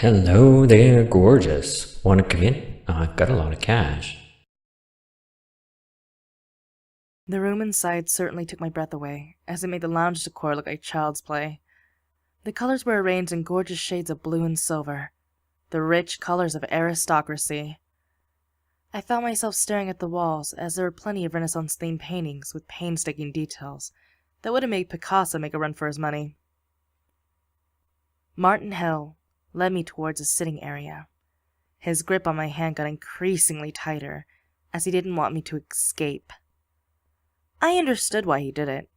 Hello there, gorgeous. Want to come in? I've got a lot of cash. The room inside certainly took my breath away, as it made the lounge decor look like child's play. The colors were arranged in gorgeous shades of blue and silver, the rich colors of aristocracy. I found myself staring at the walls, as there were plenty of Renaissance-themed paintings with painstaking details that would have made Picasso make a run for his money. Martin Hill led me towards a sitting area. His grip on my hand got increasingly tighter, as he didn't want me to escape. I understood why he did it.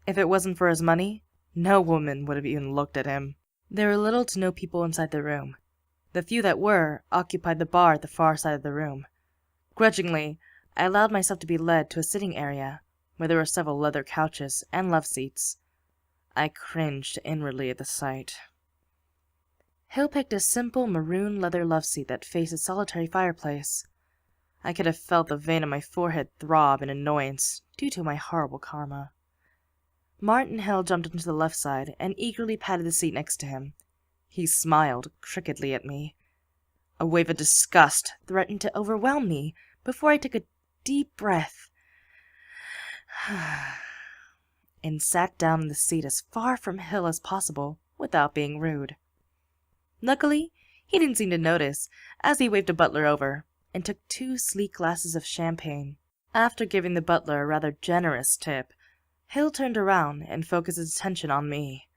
If it wasn't for his money, no woman would have even looked at him. There were little to no people inside the room. The few that were occupied the bar at the far side of the room. Grudgingly, I allowed myself to be led to a sitting area, where there were several leather couches and love seats. I cringed inwardly at the sight. Hill picked a simple maroon leather love seat that faced a solitary fireplace. I could have felt the vein on my forehead throb in annoyance due to my horrible karma. Martin Hill jumped into the left side and eagerly patted the seat next to him. He smiled crookedly at me. A wave of disgust threatened to overwhelm me before I took a deep breath and sat down in the seat as far from Hill as possible without being rude. Luckily, he didn't seem to notice, as he waved a butler over and took 2 sleek glasses of champagne. After giving the butler a rather generous tip, Hill turned around and focused his attention on me.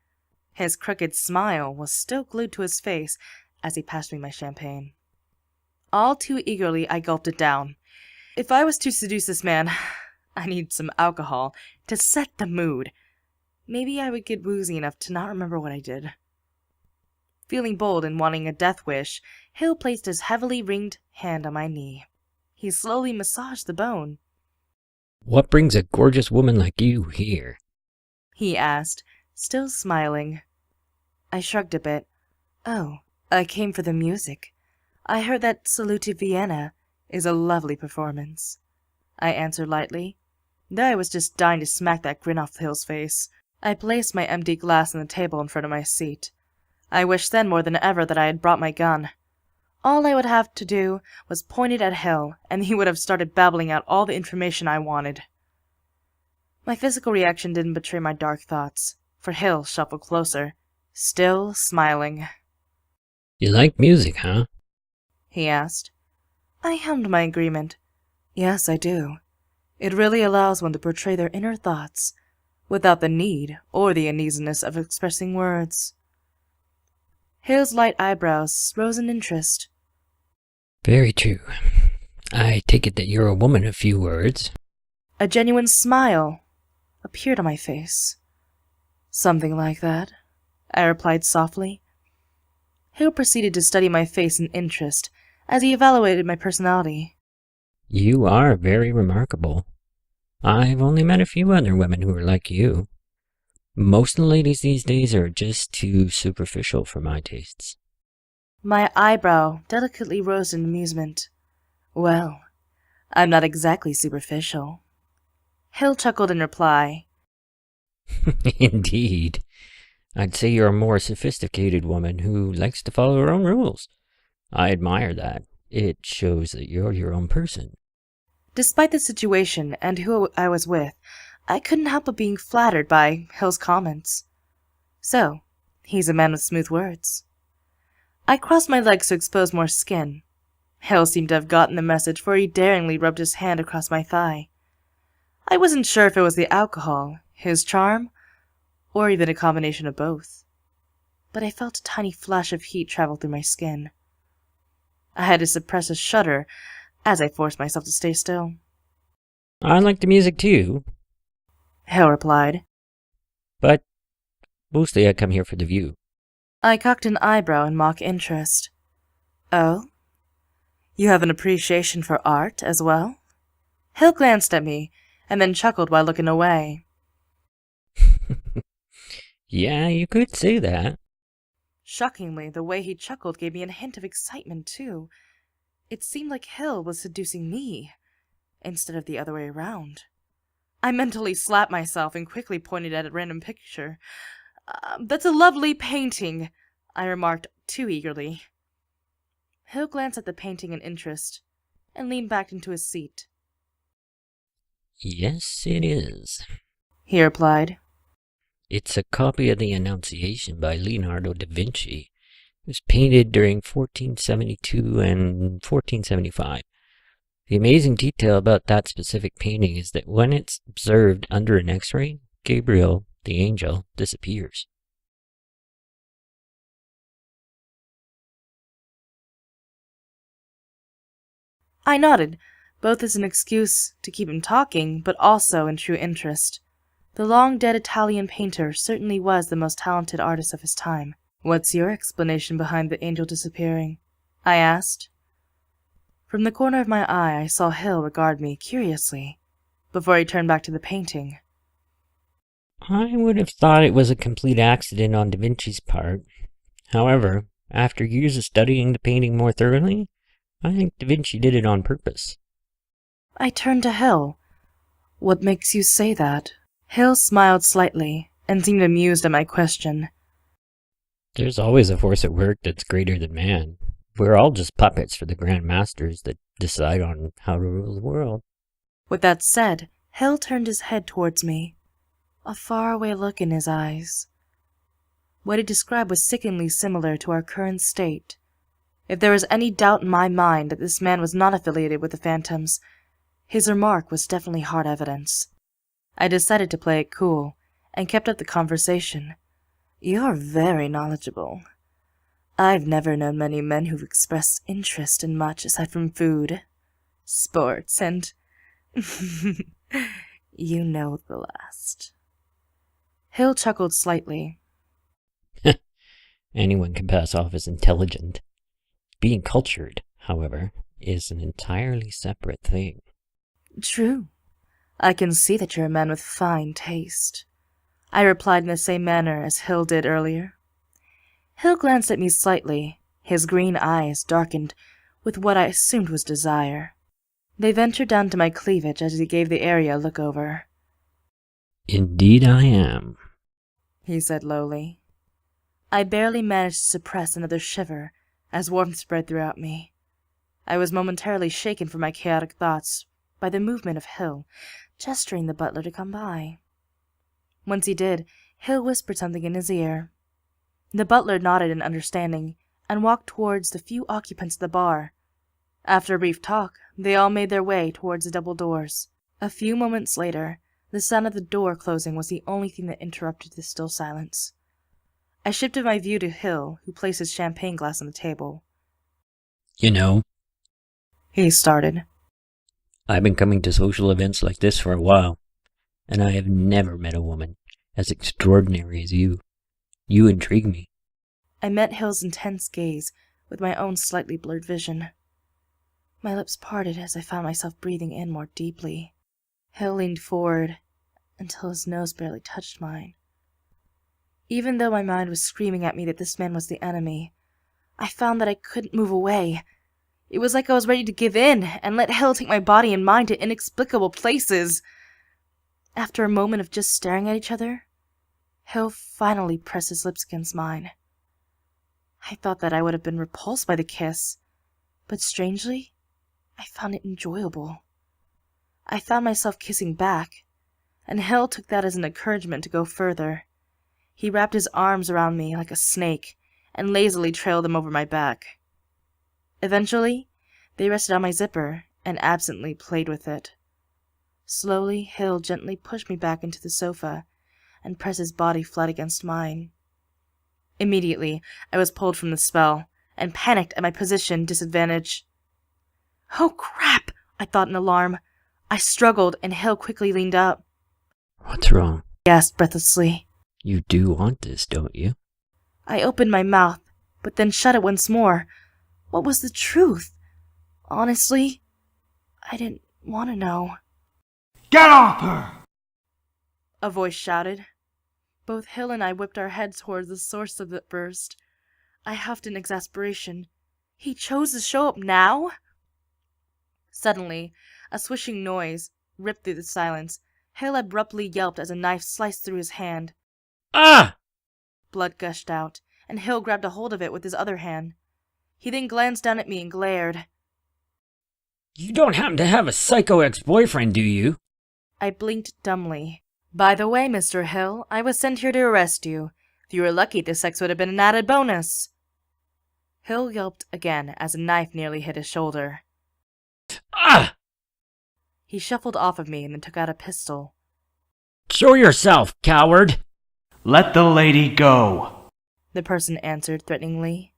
His crooked smile was still glued to his face as he passed me my champagne. All too eagerly, I gulped it down. If I was to seduce this man, I needed some alcohol to set the mood. Maybe I would get woozy enough to not remember what I did. Feeling bold and wanting a death wish, Hill placed his heavily ringed hand on my knee. He slowly massaged the bone. What brings a gorgeous woman like you here? He asked, still smiling. I shrugged a bit. Oh, I came for the music. I heard that Salute to Vienna is a lovely performance. I answered lightly, though I was just dying to smack that grin off Hill's face. I placed my empty glass on the table in front of my seat. I wished then more than ever that I had brought my gun. All I would have to do was point it at Hill, and he would have started babbling out all the information I wanted. My physical reaction didn't betray my dark thoughts, for Hill shuffled closer, still smiling. You like music, huh? He asked. I hummed my agreement. Yes, I do. It really allows one to portray their inner thoughts, without the need or the uneasiness of expressing words. Hill's light eyebrows rose in interest. Very true. I take it that you're a woman of few words. A genuine smile appeared on my face. Something like that, I replied softly. Hill proceeded to study my face in interest as he evaluated my personality. You are very remarkable. I've only met a few other women who are like you. Most of the ladies these days are just too superficial for my tastes. My eyebrow delicately rose in amusement. Well, I'm not exactly superficial. Hill chuckled in reply. Indeed. I'd say you're a more sophisticated woman who likes to follow her own rules. I admire that. It shows that you're your own person. Despite the situation and who I was with, I couldn't help but being flattered by Hill's comments. So, he's a man with smooth words. I crossed my legs to expose more skin. Hill seemed to have gotten the message, for he daringly rubbed his hand across my thigh. I wasn't sure if it was the alcohol, his charm, or even a combination of both. But I felt a tiny flash of heat travel through my skin. I had to suppress a shudder as I forced myself to stay still. I like the music too, Hill replied. but mostly I come here for the view. I cocked an eyebrow in mock interest. Oh? You have an appreciation for art as well? Hill glanced at me, and then chuckled while looking away. Yeah, you could say that. Shockingly, the way he chuckled gave me a hint of excitement, too. It seemed like Hill was seducing me, instead of the other way around. I mentally slapped myself and quickly pointed at a random picture. That's a lovely painting, I remarked, too eagerly. Hill glanced at the painting in interest and leaned back into his seat. Yes, it is. He replied. It's a copy of the Annunciation by Leonardo da Vinci. It was painted during 1472 and 1475. The amazing detail about that specific painting is that when it's observed under an X-ray, Gabriel, the angel, disappears. I nodded, both as an excuse to keep him talking, but also in true interest. The long-dead Italian painter certainly was the most talented artist of his time. What's your explanation behind the angel disappearing? I asked. From the corner of my eye, I saw Hill regard me curiously, before he turned back to the painting. I would have thought it was a complete accident on Da Vinci's part. However, after years of studying the painting more thoroughly, I think Da Vinci did it on purpose. I turned to Hill. What makes you say that? Hill smiled slightly and seemed amused at my question. There's always a force at work that's greater than man. We're all just puppets for the Grand Masters that decide on how to rule the world. With that said, Hill turned his head towards me, a faraway look in his eyes. What he described was sickeningly similar to our current state. If there was any doubt in my mind that this man was not affiliated with the Phantoms, his remark was definitely hard evidence. I decided to play it cool, and kept up the conversation. You're very knowledgeable. I've never known many men who've expressed interest in much aside from food, sports, and... you know the last. Hill chuckled slightly. Anyone can pass off as intelligent. Being cultured, however, is an entirely separate thing. True. I can see that you're a man with fine taste. I replied in the same manner as Hill did earlier. Hill glanced at me slightly, his green eyes darkened with what I assumed was desire. They ventured down to my cleavage as he gave the area a look over. Indeed I am, he said lowly. I barely managed to suppress another shiver as warmth spread throughout me. I was momentarily shaken from my chaotic thoughts by the movement of Hill, gesturing the butler to come by. Once he did, Hill whispered something in his ear. The butler nodded in understanding and walked towards the few occupants of the bar. After a brief talk, they all made their way towards the double doors. A few moments later, the sound of the door closing was the only thing that interrupted the still silence. I shifted my view to Hill, who placed his champagne glass on the table. You know, he started. I've been coming to social events like this for a while, and I have never met a woman as extraordinary as you. You intrigue me. I met Hill's intense gaze with my own slightly blurred vision. My lips parted as I found myself breathing in more deeply. Hill leaned forward until his nose barely touched mine. Even though my mind was screaming at me that this man was the enemy, I found that I couldn't move away. It was like I was ready to give in and let Hill take my body and mind to inexplicable places. After a moment of just staring at each other, Hill finally pressed his lips against mine. I thought that I would have been repulsed by the kiss, but strangely, I found it enjoyable. I found myself kissing back, and Hill took that as an encouragement to go further. He wrapped his arms around me like a snake and lazily trailed them over my back. Eventually, they rested on my zipper and absently played with it. Slowly, Hill gently pushed me back into the sofa and pressed his body flat against mine. Immediately, I was pulled from the spell and panicked at my position disadvantage. Oh crap, I thought in alarm. I struggled and Hill quickly leaned up. What's wrong? He asked breathlessly. You do want this, don't you? I opened my mouth, but then shut it once more. What was the truth? Honestly, I didn't want to know. Get off her! A voice shouted. Both Hill and I whipped our heads towards the source of the burst. I huffed in exasperation. He chose to show up now? Suddenly, a swishing noise ripped through the silence. Hill abruptly yelped as a knife sliced through his hand. Ah! Blood gushed out, and Hill grabbed a hold of it with his other hand. He then glanced down at me and glared. You don't happen to have a psycho ex-boyfriend, do you? I blinked dumbly. By the way, Mr. Hill, I was sent here to arrest you. If you were lucky, the sex would have been an added bonus. Hill yelped again as a knife nearly hit his shoulder. Ah! He shuffled off of me and then took out a pistol. Show yourself, coward! Let the lady go. The person answered threateningly.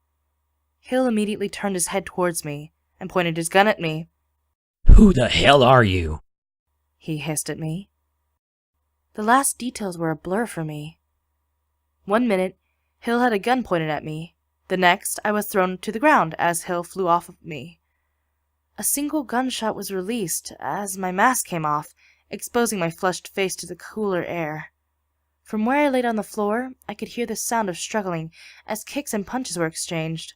Hill immediately turned his head towards me and pointed his gun at me. Who the hell are you? He hissed at me. The last details were a blur for me. 1 minute, Hill had a gun pointed at me. The next, I was thrown to the ground as Hill flew off of me. A single gunshot was released as my mask came off, exposing my flushed face to the cooler air. From where I laid on the floor, I could hear the sound of struggling as kicks and punches were exchanged.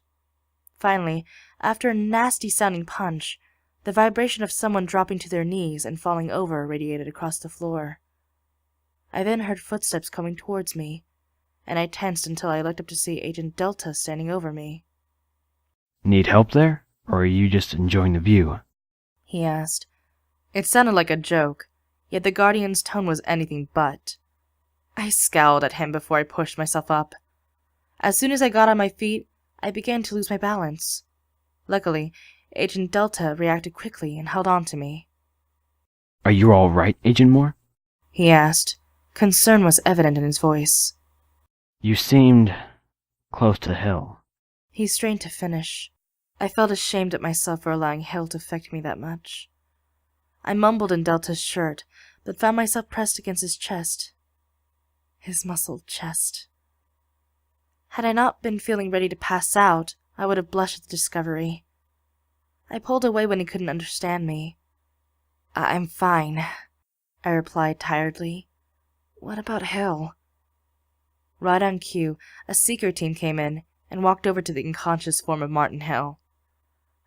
Finally, after a nasty-sounding punch, the vibration of someone dropping to their knees and falling over radiated across the floor. I then heard footsteps coming towards me, and I tensed until I looked up to see Agent Delta standing over me. Need help there? Or are you just enjoying the view? He asked. It sounded like a joke, yet the Guardian's tone was anything but. I scowled at him before I pushed myself up. As soon as I got on my feet, I began to lose my balance. Luckily, Agent Delta reacted quickly and held on to me. Are you all right, Agent Moore? He asked. Concern was evident in his voice. You seemed close to Hill. He strained to finish. I felt ashamed at myself for allowing Hill to affect me that much. I mumbled in Delta's shirt, but found myself pressed against his chest. His muscled chest. Had I not been feeling ready to pass out, I would have blushed at the discovery. I pulled away when he couldn't understand me. I'm fine, I replied tiredly. What about Hill? Right on cue, a seeker team came in and walked over to the unconscious form of Martin Hill.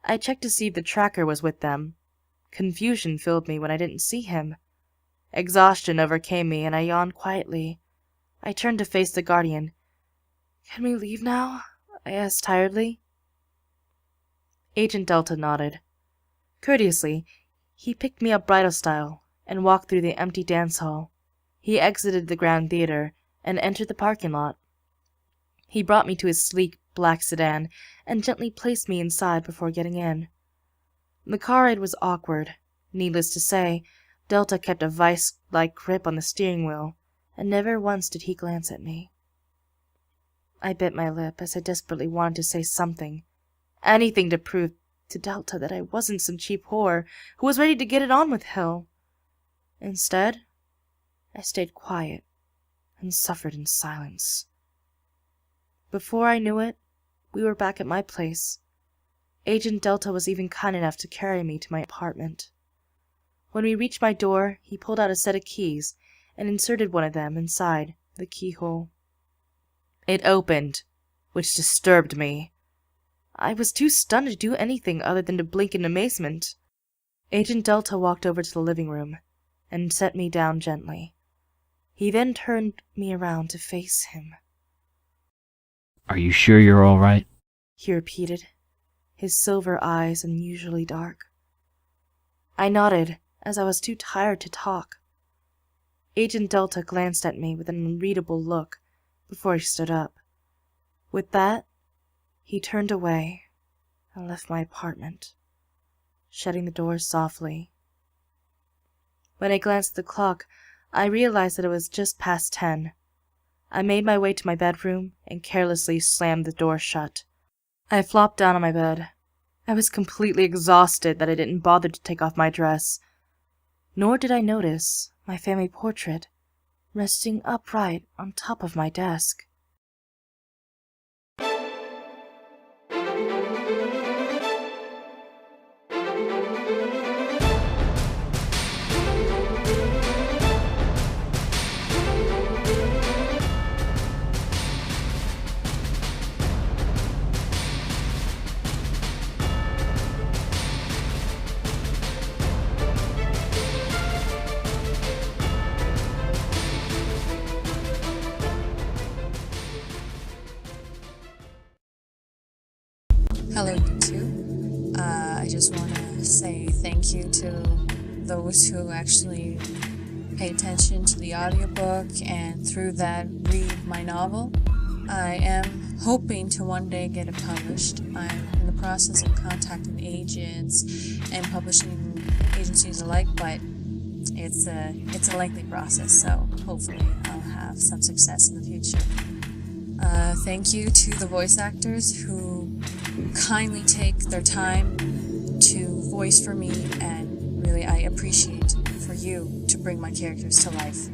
I checked to see if the tracker was with them. Confusion filled me when I didn't see him. Exhaustion overcame me and I yawned quietly. I turned to face the Guardian. Can we leave now? I asked tiredly. Agent Delta nodded. Courteously, he picked me up bridal style and walked through the empty dance hall. He exited the Grand Theater and entered the parking lot. He brought me to his sleek black sedan and gently placed me inside before getting in. The car ride was awkward. Needless to say, Delta kept a vice-like grip on the steering wheel, and never once did he glance at me. I bit my lip as I desperately wanted to say something, anything to prove to Delta that I wasn't some cheap whore who was ready to get it on with Hill. Instead, I stayed quiet and suffered in silence. Before I knew it, we were back at my place. Agent Delta was even kind enough to carry me to my apartment. When we reached my door, he pulled out a set of keys and inserted one of them inside the keyhole. It opened, which disturbed me. I was too stunned to do anything other than to blink in amazement. Agent Delta walked over to the living room and set me down gently. He then turned me around to face him. Are you sure you're all right? He repeated, his silver eyes unusually dark. I nodded, as I was too tired to talk. Agent Delta glanced at me with an unreadable look before he stood up. With that, he turned away and left my apartment, shutting the door softly. When I glanced at the clock, I realized that it was just past 10. I made my way to my bedroom and carelessly slammed the door shut. I flopped down on my bed. I was completely exhausted that I didn't bother to take off my dress. Nor did I notice my family portrait resting upright on top of my desk. Hello, YouTube. I just want to say thank you to those who actually pay attention to the audiobook and through that read my novel. I am hoping to one day get it published. I'm in the process of contacting agents and publishing agencies alike, but it's a lengthy process, so hopefully I'll have some success in the future. Thank you to the voice actors who kindly take their time to voice for me, and really I appreciate for you to bring my characters to life.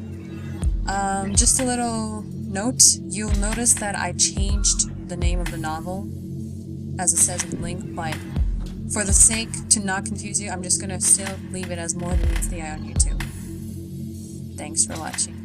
Just a little note, you'll notice that I changed the name of the novel, as it says in the link, but for the sake to not confuse you, I'm just gonna still leave it as More Than Meets the Eye on YouTube. Thanks for watching.